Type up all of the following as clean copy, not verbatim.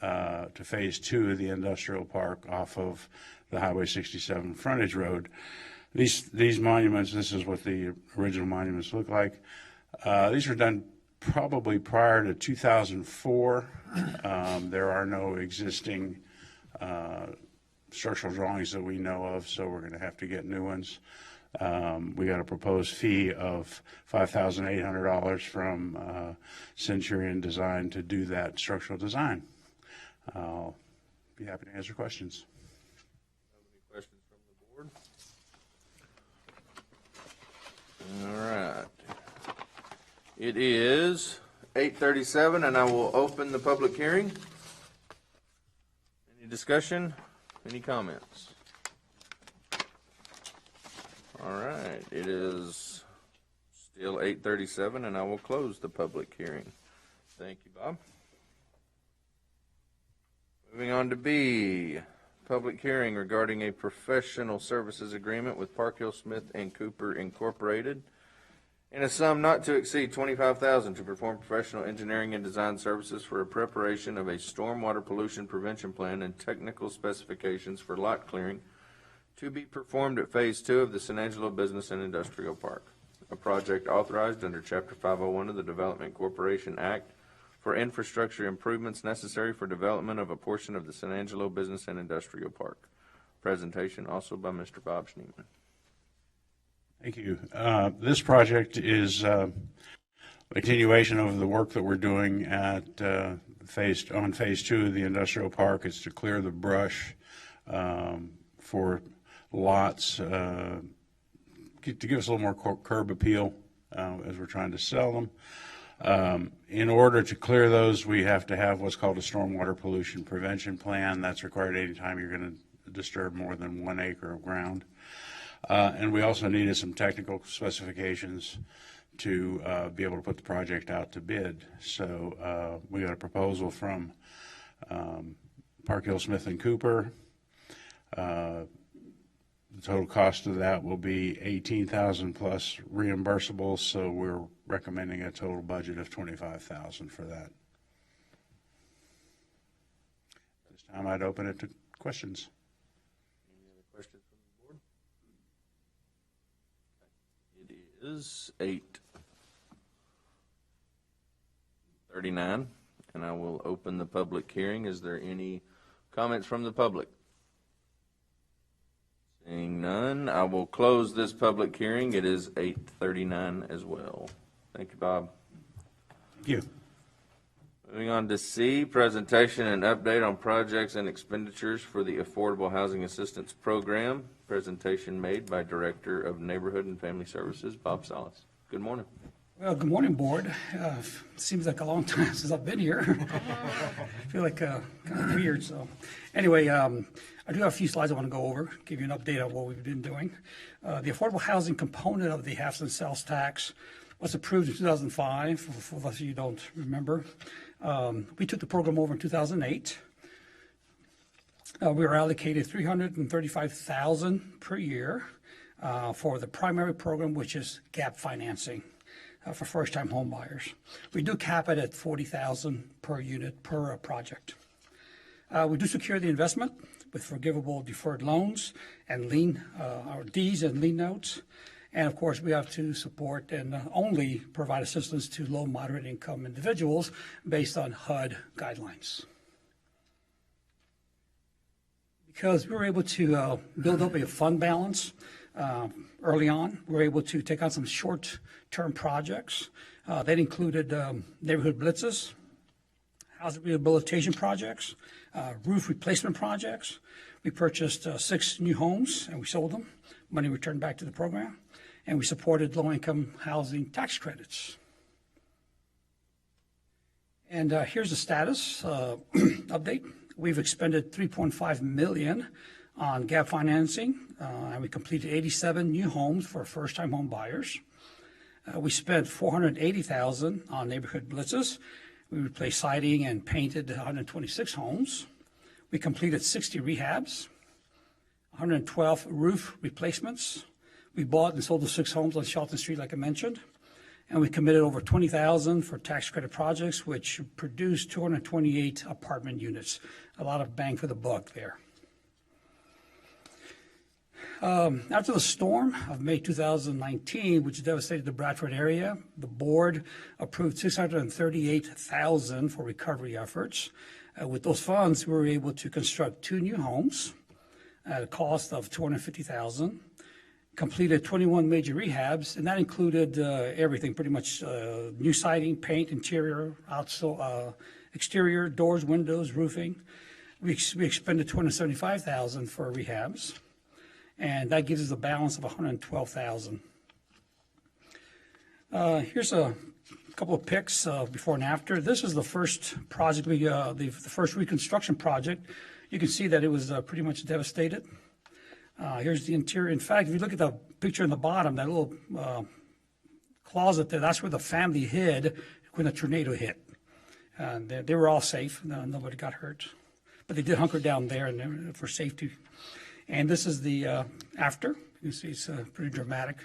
to phase 2 of the industrial park off of the Highway 67 frontage road. These monuments, this is what the original monuments look like. These were done probably prior to 2004. There are no existing structural drawings that we know of, so we're going to have to get new ones. We got a proposed fee of $5,800 from Centurion Design to do that structural design. I'll be happy to answer questions. Any questions from the board? All right. It is 8:37, and I will open the public hearing. Any discussion? Any comments? All right. It is still 8:37, and I will close the public hearing. Thank you, Bob. Moving on to B, public hearing regarding a professional services agreement with Park Hill Smith and Cooper Incorporated in a sum not to exceed $25,000 to perform professional engineering and design services for a preparation of a stormwater pollution prevention plan and technical specifications for lot clearing to be performed at Phase 2 of the San Angelo Business and Industrial Park, a project authorized under Chapter 501 of the Development Corporation Act for infrastructure improvements necessary for development of a portion of the San Angelo Business and Industrial Park. Presentation also by Mr. Bob Schneeman. Thank you. This project is a continuation of the work that we're doing at phase 2 of the industrial park. It's to clear the brush for lots to give us a little more curb appeal as we're trying to sell them. In order to clear those, we have to have what's called a stormwater pollution prevention plan. That's required anytime you're going to disturb more than 1 acre of ground. And we also needed some technical specifications to be able to put the project out to bid. So we got a proposal from Park Hill Smith and Cooper. The total cost of that will be $18,000 plus reimbursables, so we're recommending a total budget of $25,000 for that. This time I'd open it to questions. Any other questions from the board? It is 8:39, and I will open the public hearing. Is there any comments from the public? Seeing none, I will close this public hearing. It is 8:39 as well. Thank you, Bob. Thank you. Moving on to C, presentation and update on projects and expenditures for the Affordable Housing Assistance Program. Presentation made by Director of Neighborhood and Family Services, Bob Salas. Good morning. Well, good morning, board. Seems like a long time since I've been here. I feel like kind of weird. So anyway, I do have a few slides I want to go over, give you an update on what we've been doing. The affordable housing component of the halves and sales tax was approved in 2005, for those of you who don't remember. We took the program over in 2008. We were allocated $335,000 per year for the primary program, which is gap financing for first-time home buyers. We do cap it at $40,000 per unit per project. We do secure the investment with forgivable deferred loans and lien, our Ds and lien notes. And of course, we have to support and only provide assistance to low, moderate income individuals based on HUD guidelines. Because we were able to build up a fund balance early on, we were able to take on some short-term projects. That included neighborhood blitzes, housing rehabilitation projects, roof replacement projects. We purchased 6 new homes and we sold them. Money returned back to the program. And we supported low-income housing tax credits. And here's the status update. We've expended $3.5 million on gap financing, and we completed 87 new homes for first-time home buyers. We spent $480,000 on neighborhood blitzes. We replaced siding and painted 126 homes. We completed 60 rehabs, 112 roof replacements. We bought and sold the 6 homes on Shelton Street, like I mentioned. And we committed over 20,000 for tax credit projects, which produced 228 apartment units. A lot of bang for the buck there. After the storm of May 2019, which devastated the Bradford area, the board approved $638,000 for recovery efforts. With those funds, we were able to construct 2 new homes at a cost of $250,000, completed 21 major rehabs, and that included everything, pretty much new siding, paint, interior, exterior, doors, windows, roofing. We expended $275,000 for rehabs, and that gives us a balance of $112,000. Here's a couple of pics before and after. This is the first project, the first reconstruction project. You can see that it was pretty much devastated. Here's the interior. In fact, if you look at the picture in the bottom, that little closet there, that's where the family hid when the tornado hit. They were all safe. Nobody got hurt. But they did hunker down there for safety. And this is the after. You can see it's pretty dramatic.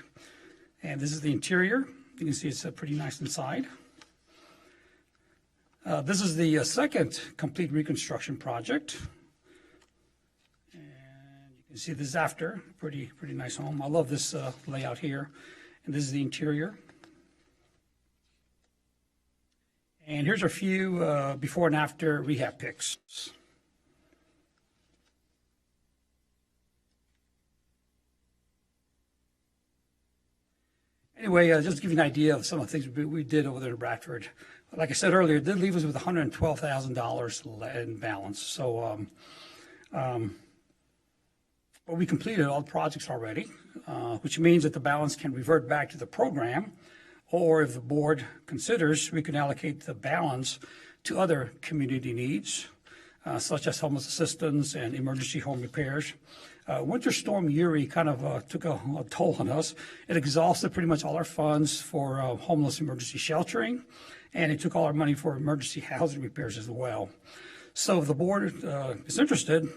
And this is the interior. You can see it's pretty nice inside. This is the second complete reconstruction project. You see this after, pretty nice home. I love this layout here. And this is the interior. And here's a few before and after rehab pics. Anyway, just to give you an idea of some of the things we did over there in Bradford. Like I said earlier, it did leave us with $112,000 in balance. So, but we completed all the projects already, which means that the balance can revert back to the program, or if the board considers, we can allocate the balance to other community needs, such as homeless assistance and emergency home repairs. Winter Storm Uri kind of took a toll on us. It exhausted pretty much all our funds for homeless emergency sheltering, and it took all our money for emergency housing repairs as well. So if the board is interested,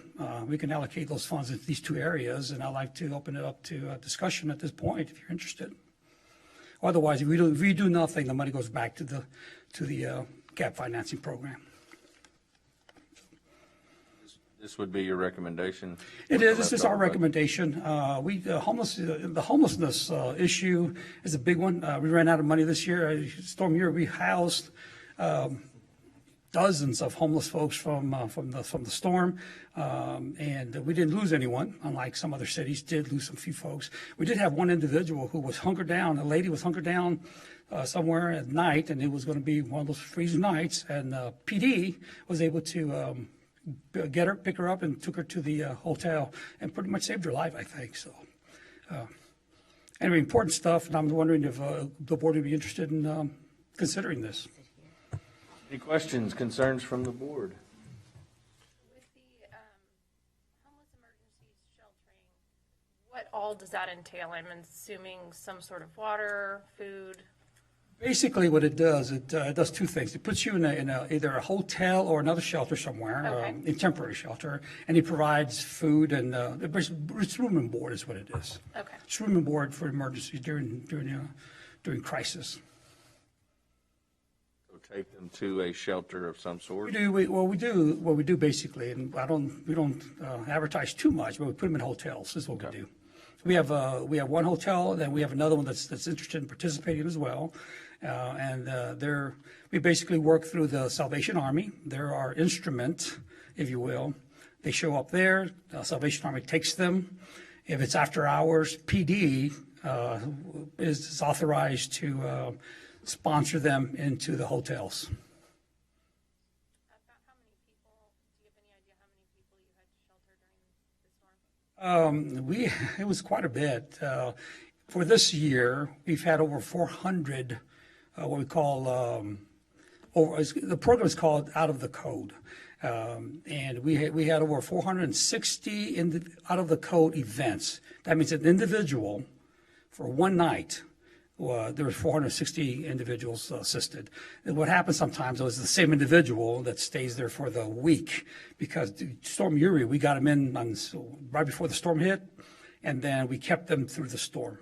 we can allocate those funds into these 2 areas, and I'd like to open it up to discussion at this point if you're interested. Otherwise, if we do nothing, the money goes back to the gap financing program. This would be your recommendation? It is. This is our recommendation. The homelessness issue is a big one. We ran out of money this year. Storm Uri, we housed dozens of homeless folks from the storm, and we didn't lose anyone, unlike some other cities did lose some few folks. We did have one individual who was hunkered down. A lady was hunkered down somewhere at night, and it was going to be one of those freezing nights, and PD was able to pick her up and took her to the hotel and pretty much saved her life, I think. So anyway, important stuff, and I'm wondering if the board would be interested in considering this. Any questions, concerns from the board? With the homeless emergency sheltering, what all does that entail? I'm assuming some sort of water, food. Basically, what it does, it does 2 things. It puts you in either a hotel or another shelter somewhere, Okay. in temporary shelter, and it provides food and it's room and board is what it is. Okay. It's room and board for emergencies during crisis. Take them to a shelter of some sort? We do basically, and we don't advertise too much, but we put them in hotels. This is what we do. We have one hotel, then we have another one that's interested in participating as well, and we basically work through the Salvation Army. They're our instrument, if you will. They show up there. The Salvation Army takes them. If it's after hours, PD is authorized to sponsor them into the hotels. About how many people, do you have any idea how many people you had to shelter during the storm? It was quite a bit. For this year, we've had over 400, what we call, the program is called Out of the Code. And we had over 460 out of the code events. That means an individual for one night. There were 460 individuals assisted. And what happens sometimes is the same individual that stays there for the week, because Storm Uri, we got them in right before the storm hit, and then we kept them through the storm.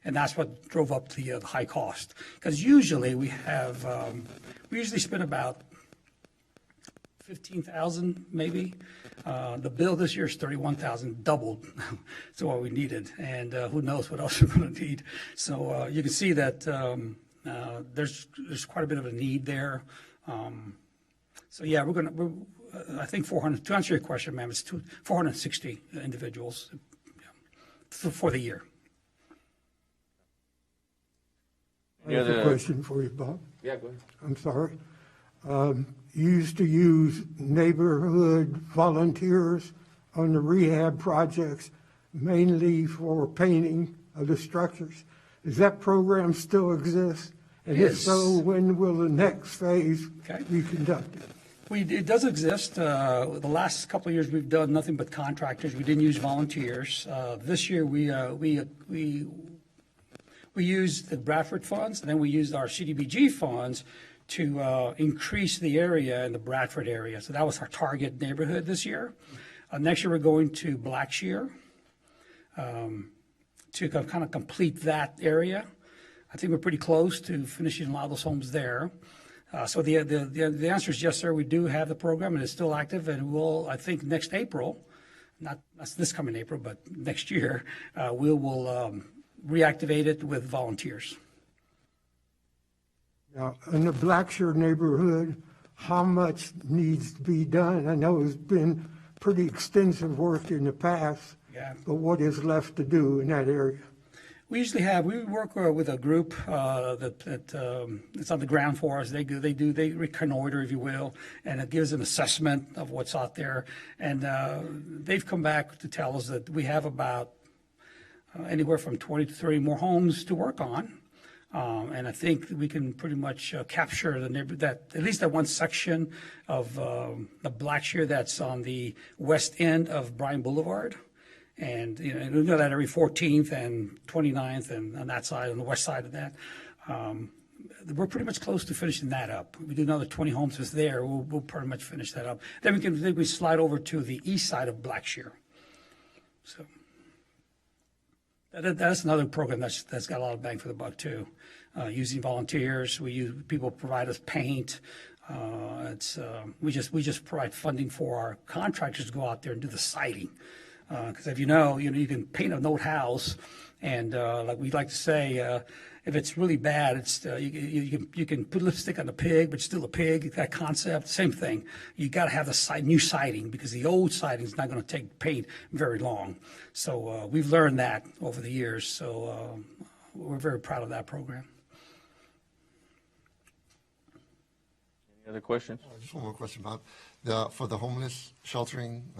And that's what drove up the high cost. Because usually we usually spend about 15,000 maybe. The bill this year is 31,000, doubled to what we needed, and who knows what else we're going to need. So you can see that there's quite a bit of a need there. So yeah, I think 400. To answer your question, ma'am, it's 460 individuals for the year. I have a question for you, Bob. Yeah, go ahead. I'm sorry. You used to use neighborhood volunteers on the rehab projects, mainly for painting of the structures. Does that program still exist? And if so, when will the next phase be conducted? It does exist. The last couple of years, we've done nothing but contractors. We didn't use volunteers. This year, we used the Bradford funds, and then we used our CDBG funds to increase the area in the Bradford area. So that was our target neighborhood this year. Next year, we're going to Blackshear to kind of complete that area. I think we're pretty close to finishing a lot of those homes there. So the answer is yes, sir. We do have the program, and it's still active, and we'll, I think, next April, not this coming April, but next year, we will reactivate it with volunteers. Now, in the Blackshear neighborhood, how much needs to be done? I know it's been pretty extensive work in the past, but what is left to do in that area? We work with a group that's on the ground for us. They reconnoiter, if you will, and it gives an assessment of what's out there. And they've come back to tell us that we have about anywhere from 20 to 30 more homes to work on. And I think we can pretty much capture at least that one section of the Blackshear that's on the west end of Bryan Boulevard. And we do that every 14th and 29th and on that side, on the west side of that. We're pretty much close to finishing that up. We do another 20 homes that's there. We'll pretty much finish that up. Then we slide over to the east side of Blackshear. So that's another program that's got a lot of bang for the buck too. Using volunteers, people provide us paint. We just provide funding for our contractors to go out there and do the siding. Because if you can paint an old house, and like we like to say, if it's really bad, it's you can put lipstick on a pig, but still a pig. That concept, same thing. You got to have the new siding because the old siding is not going to take paint very long. So we've learned that over the years. So we're very proud of that program. Any other questions? Just one more question, Bob. For the homeless sheltering,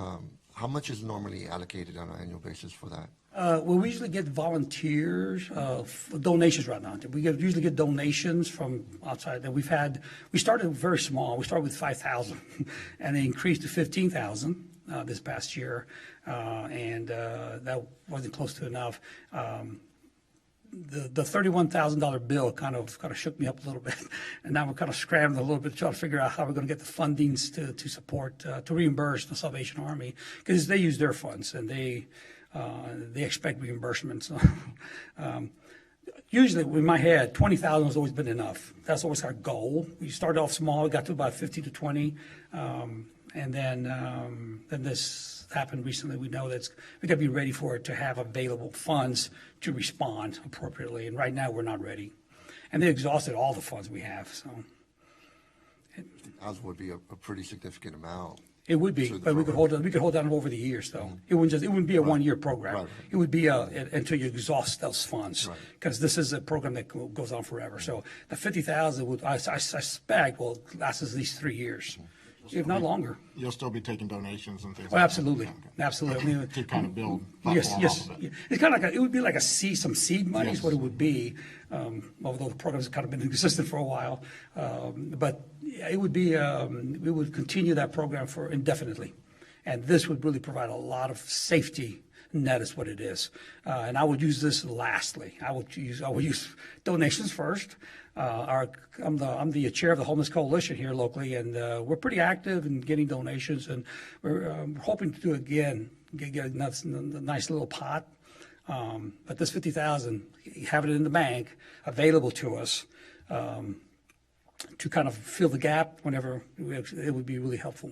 how much is normally allocated on an annual basis for that? Well, we usually get volunteers, donations right now. We usually get donations from outside. That we started very small. We started with 5,000, and they increased to 15,000 this past year, and that wasn't close to enough. The $31,000 bill kind of shook me up a little bit, and now we're kind of scrambling a little bit to try to figure out how we're going to get the fundings to support to reimburse the Salvation Army because they use their funds and they expect reimbursement. So usually, in my head, 20,000 has always been enough. That's always our goal. We started off small, we got to about 50 to 20, and then this happened recently. We know that we got to be ready for it to have available funds to respond appropriately. And right now, we're not ready. And they exhausted all the funds we have. So That would be a pretty significant amount. it would be, but we could hold on over the years, though. It wouldn't be a one-year program. Right. It would be until you exhaust those funds, Right. because this is a program that goes on forever. So the 50,000 would, I suspect, will last at least 3 years, if not longer. You'll still be taking donations and things Oh, like absolutely, that. absolutely. I mean, To kind of build yes, platform yes. off of it. It's kind of like it would be like some seed money is Yes. what it would be. Although the program's kind of been existent for a while, but it would be we would continue that program for indefinitely, and this would really provide a lot of safety net is what it is. And I would use this lastly. I would use donations first. I'm the chair of the Homeless Coalition here locally, and we're pretty active in getting donations, and we're hoping to do again, get a nice little pot But this 50,000, having it in the bank, available to us, to kind of fill the gap whenever, it would be really helpful.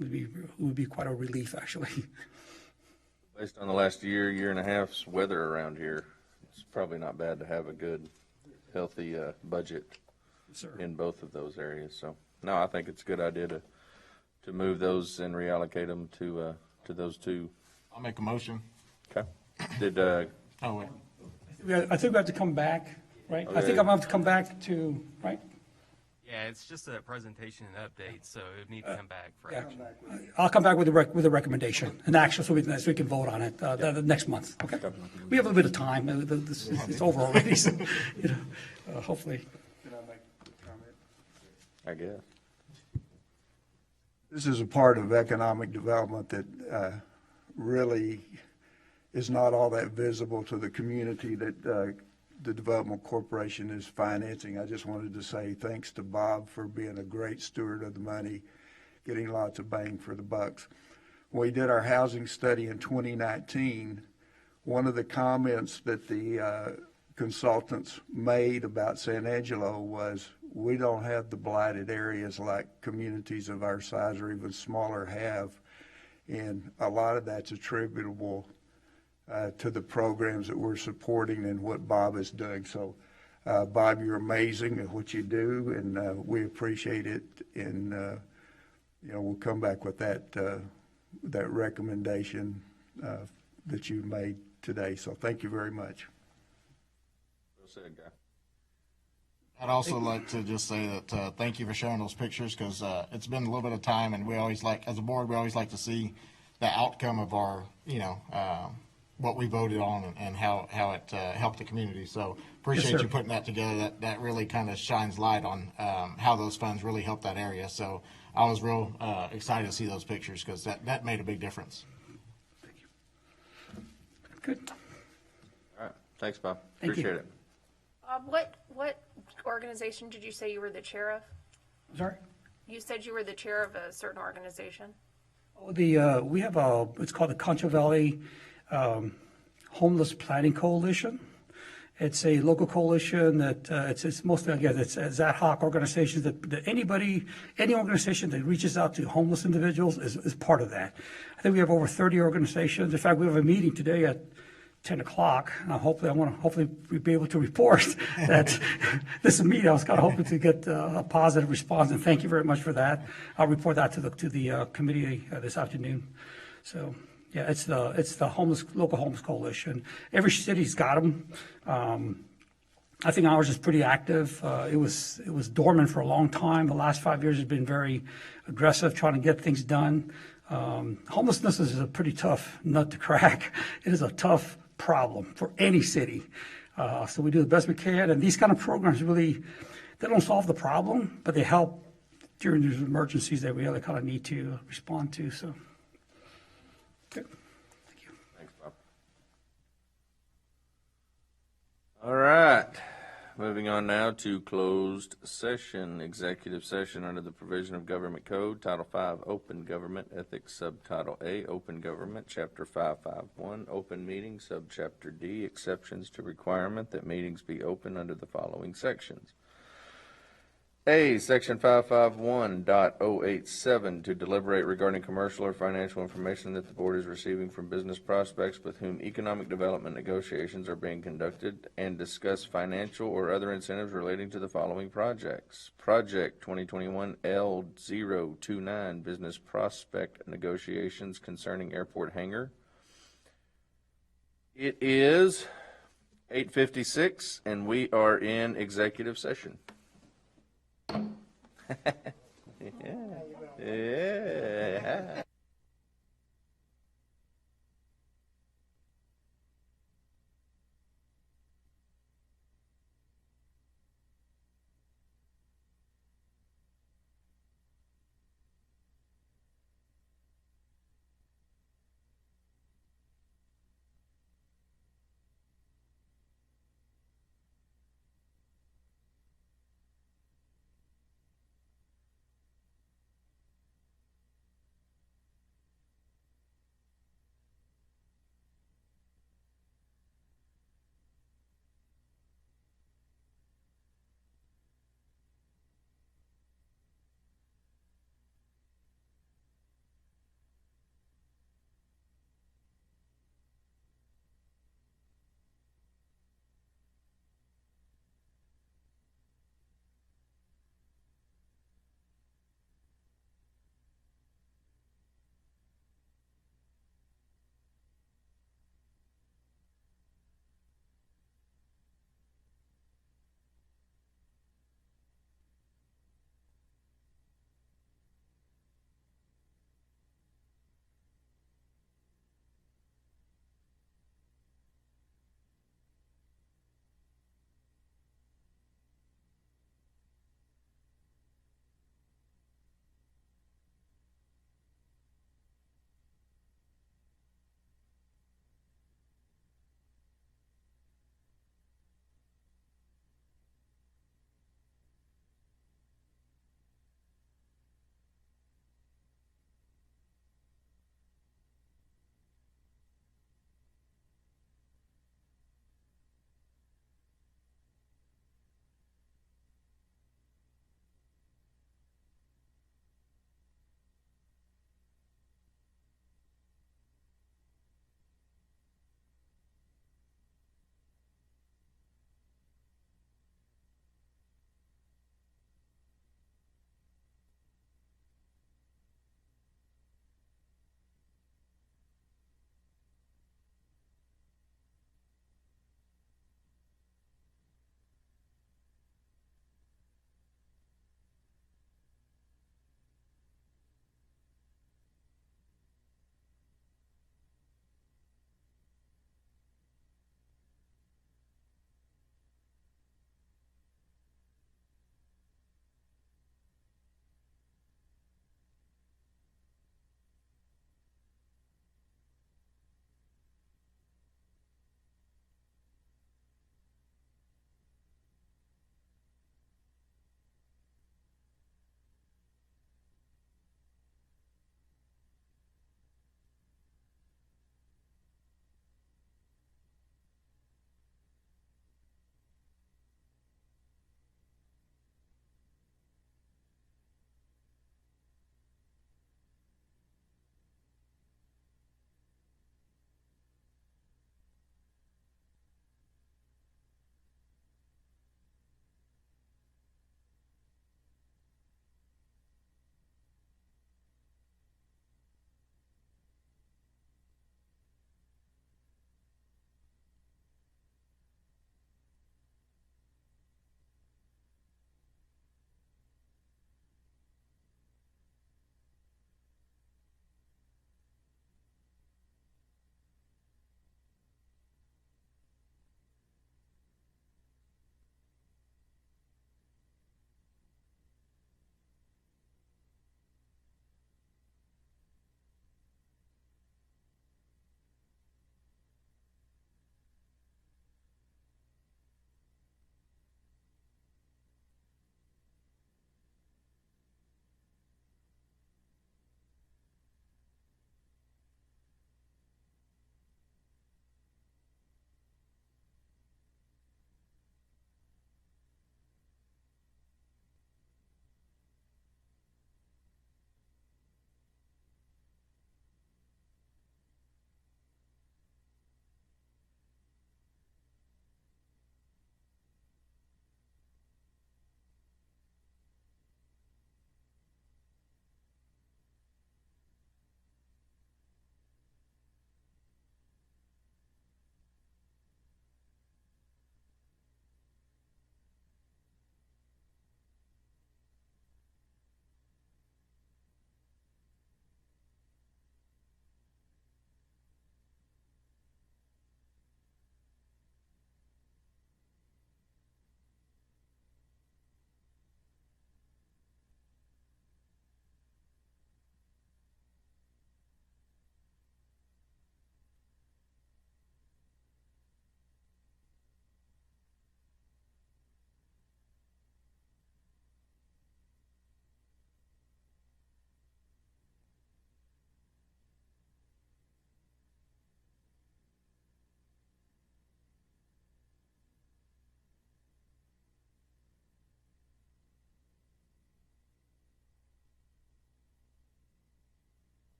It would be quite a relief, actually. Based on the last year and a half's weather around here, it's probably not bad to have a good, healthy budget Sir. in both of those areas. So, no, I think it's a good idea to move those and reallocate them to those two. I'll make a motion. Okay. Did, Oh, wait. I think we have to come back, right? I think I'm going to have to come back to, right? Yeah, it's just a presentation and update, so it would need to come back for Yeah. action. I'll come back with a recommendation, an action, so we can vote on it the next month, okay? We have a bit of time. It's over already, so, hopefully. I guess. This is a part of economic development that really is not all that visible to the community that the Development Corporation is financing. I just wanted to say thanks to Bob for being a great steward of the money, getting lots of bang for the bucks. When we did our housing study in 2019, one of the comments that the consultants made about San Angelo was, we don't have the blighted areas like communities of our size or even smaller have. And a lot of that's attributable to the programs that we're supporting and what Bob is doing. So, Bob, you're amazing at what you do, and we appreciate it. And we'll come back with that recommendation that you made today. So, thank you very much. Well said, guy. I'd also like to just say that thank you for sharing those pictures, because it's been a little bit of time, and we always like, as a board, we always like to see the outcome of our, what we voted on and how it helped the community. So appreciate you putting that together. That really kind of shines light on how those funds really helped that area. So I was real excited to see those pictures, because that made a big difference. Good. All right. Thanks, Bob. Thank you. Appreciate it. What organization did you say you were the chair of? Sorry? You said you were the chair of a certain organization? We have it's called the Concho Valley Homeless Planning Coalition. It's a local coalition that it's mostly, again, it's ad hoc organizations that any organization that reaches out to homeless individuals is part of that. I think we have over 30 organizations. In fact, we have a meeting today at 10 o'clock. Hopefully we'll be able to report that this meeting, I was kind of hoping to get a positive response, and thank you very much for that. I'll report that to the committee this afternoon. So, yeah, it's the local homeless coalition. Every city's got them. I think ours is pretty active. It was dormant for a long time. The last 5 years has been very aggressive, trying to get things done. Homelessness is a pretty tough nut to crack. It is a tough problem for any city. So we do the best we can, and these kind of programs really, they don't solve the problem, but they help during these emergencies that we really kind of need to respond to. So, good. Thank you. Thanks, Bob. All right. Moving on now to closed session, executive session under the provision of Government Code, Title V, Open Government Ethics, Subtitle A, Open Government, Chapter 551, Open Meeting, Subchapter D, exceptions to requirement that meetings be open under the following sections. A, Section 551.087, to deliberate regarding commercial or financial information that the board is receiving from business prospects with whom economic development negotiations are being conducted, and discuss financial or other incentives relating to the following projects. Project 2021 L029, business prospect negotiations concerning airport hangar. It is 8:56, and we are in executive session. Yeah.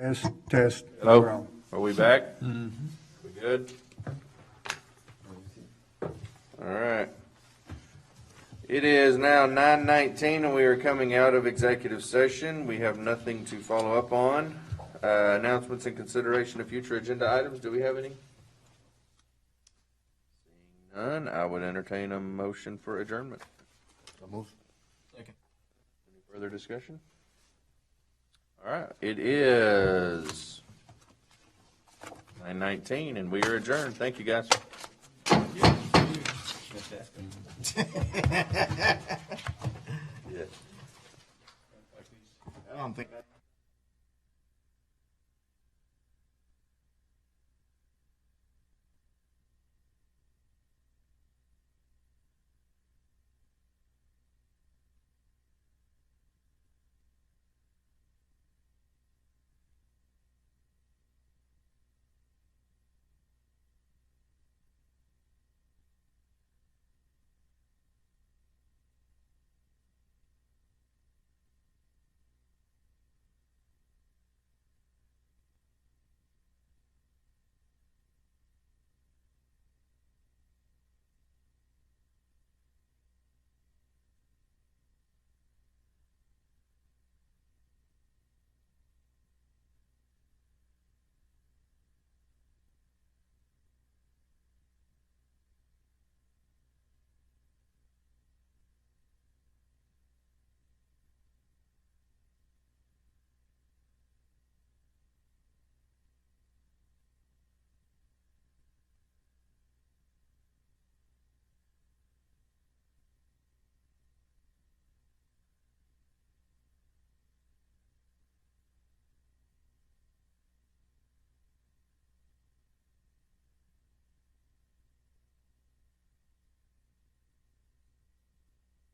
Test. Hello? We're on. Are we back? We good? All right. It is now 9:19 and we are coming out of executive session. We have nothing to follow up on. Announcements and consideration of future agenda items. Do we have any? Seeing none, I would entertain a motion for adjournment. So move. Any further discussion? All right, it is 9:19 and we are adjourned. Thank you, guys. I don't think.